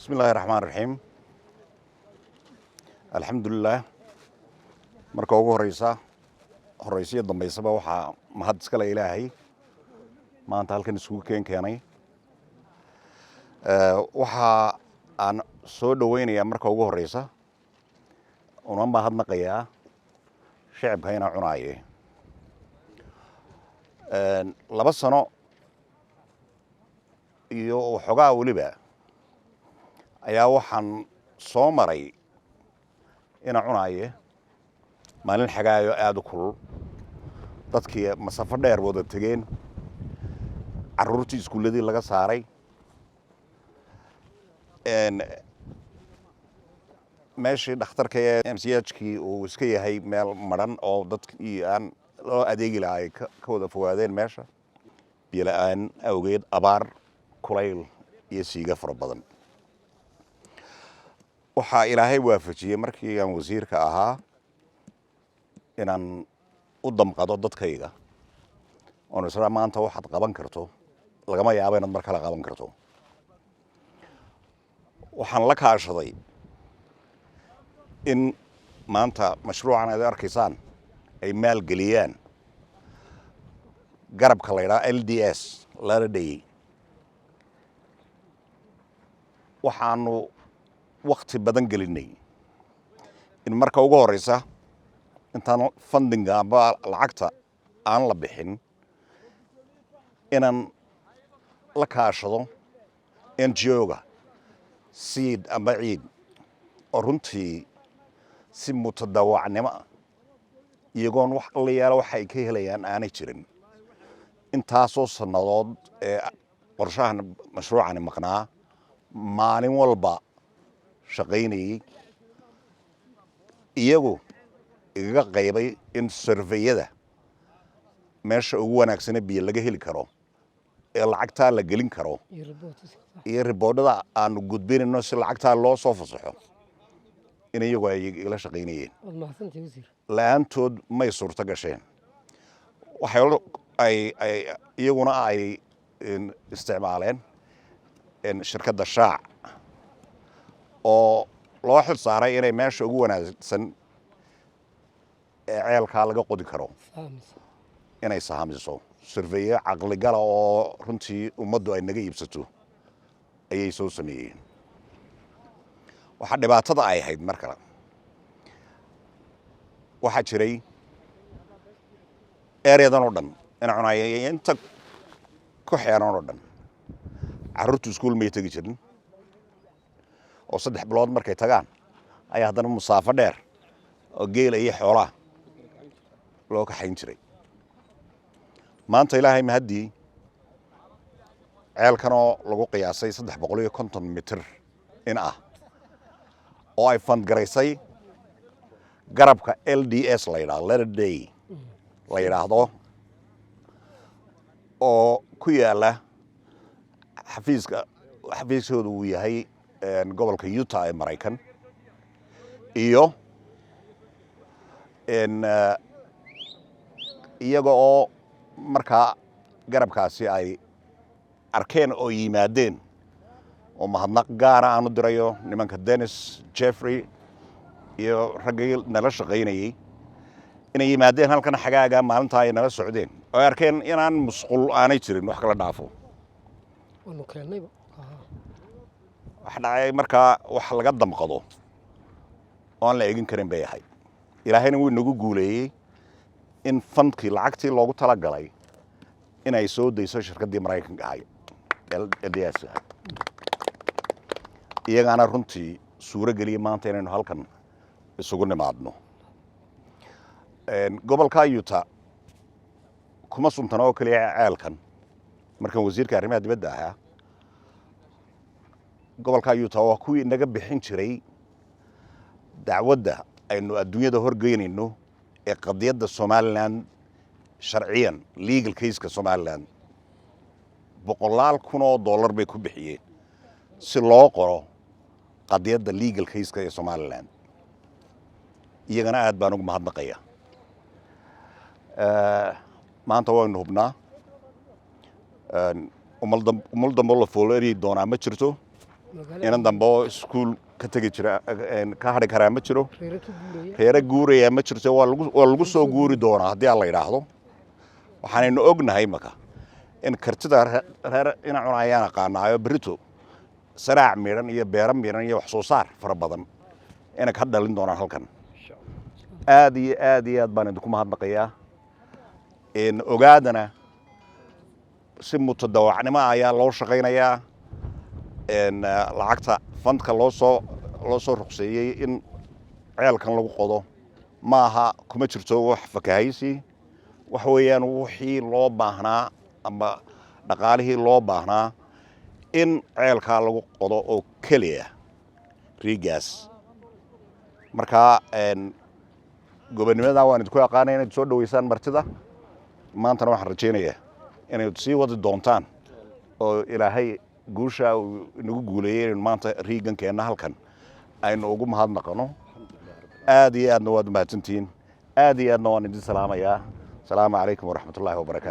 بسم الله الرحمن الرحيم الحمد لله marka ugu horeysa dambeysaba waxa mahad iska la ilaahay maanta halkan isugu keenay waxa aan soo dhaweynayaa marka ugu horeysa una mahadnaqayaa shacabka ina cunaaye 2 sano iyo xogaa waliba ayaa waxaan soo maray ina cunaaye maalin xagaayo aad u kulul dadkii masafo dheer wada tageen carruurtii iskuuladii laga saaray meeshii dhakhtarka ee MCH-kii uu iska yahay meel maran oo dadkii aan loo adeegi lahaa ay ka wada fogaadeen meesha biyo la'aan awgeed abaar kulayl iyo siiga fara badan waxaa ilaahay waafajiyey markii aan wasiirka ahaa inaan u damqado dadkayga oo isla maanta waxaad qaban karto lagama yaabo inaad mar kale qaban karto waxaan la kaashaday in maanta mashruucan aad arkaysaan ay maalgeliyaan garabka la yidhaahdo LDS lala dhayay waxaanu waqti badan gelinay in marka ugu horeysa intaan fundinga amba lacagta aan la bixin inaan la kaashado NGO-ga seed amba ciid oo runtii si mutadawacnimo iyagoon wax la yaalo waxa ay ka helayaan aanay jirin intaasoo sannadood ee qorshahan mashruucani maqnaa maalin walba shaqaynayay iyagu iga qaybay in surveyada meesha ugu wanaagsan biyo laga heli karo ee lacagta la gelin karo iyo riboodada aan gudbinayno si lacagta loo soo fasaxo in iyagu ay ila shaqaynayeen la'aantood may suurta gasheen waxay iyaguna ay isticmaaleen shirkadda shaac oo loo xil saaray inay meesha ugu wanaagsan ceelka laga qodi karo inay saamiso surveeye caqli gala oo runtii ummaddu ay naga iibsato ayay soo sameeyeen waxa dhibaatada ay ahayd markale waxa jiray ereyadan oo dhan ina cunaaye inta ku xeeran oo dhan carruurtu iskuul may tagi jirin oo 3 bilood markay tagaan ayaa haddana musaafo dheer oo geel iyo xoolaha loo kaxayn jiray maanta ilaahay mahadii ceelkanoo lagu qiyaasay 350 mitir in ah oo ay fund garaysay garabka LDS la yidhaahdo Latter Day la yidhaahdo oo ku yaala xafiiskooda uu yahay gobolka Utah ee Mareykan iyo iyaga oo markaa garabkaasi ay arkeen oo yimaadeen oo mahadnaq gaara aan u dirayo nimanka Dennis Jeffrey iyo raggii nala shaqaynayay inay yimaadeen halkan xagaaga maalinta ay nala socdeen oo arkeen inaan musqul aanay jirin wax kala dhaafo wax dhacay markaa wax laga damqado oo aan la eegin karin bay ahayd ilaahayna wuu nagu guuleeyey in fundkii lacagtii loogu talagalay inay soo dayso shirkaddii Mareykanka ahayd LDS iyagaana runtii suuro geliyey maanta inaynu halkan isugu nimaadno gobolka Utah kuma suntan oo kaliya ceelkan markan wasiirka arrimaha dibadda ahaa gobolka Utah waa kuwii naga bixin jiray dacwadda aynu adduunyada horgeynayno ee qadiyadda Somaliland sharciyan legal case-ka Somaliland $100,000 bay ku bixiyeen si loo qoro qadiyadda legal case-ka ee Somaliland iyagana aad baan ugu mahadnaqaya maanta waynu hubnaa umal dambo la foolari doonaa ma jirto inan dambe oo iskuul ka tegi jira ka hadhi karaa ma jiro reere guuraya ma jirto waa lagu soo guuri doonaa haddii aan la yidhaahdo waxaanaynu ognahay maka in kartida reer ina cunayaan aqaanaayo berito saraac miidhan iyo beero miidhan iyo wax soo saar fara badan inay ka dhalin doonaan halkan aad iyo aad baan idinku mahadnaqayaa ogaadana si mutadawacnimo ayaa loo shaqaynayaa lacagta fandka loo soo ruqseeyey in ceelkan lagu qodo maaha kuma jirto wax fakahaysi wax weeyaan wixii loo baahnaa ama dhaqaalihii loo baahnaa in ceelkaa lagu qodo oo keliya riigaas markaa gobonimada waan idinku aqaanay inaad soo dhaweysaan martida maantana waxaan rajaynayaa inayd sii wadi doontaan oo ilaahay guusha inagu guuleeyey in maanta riigankeenna halkan aynu ugu mahadnaqano aad iyo aadna waad mahadsantihiin aad iyo aadna waan idin salaamayaa asalaamu calaykum waraxmatullaahi wabarakaatu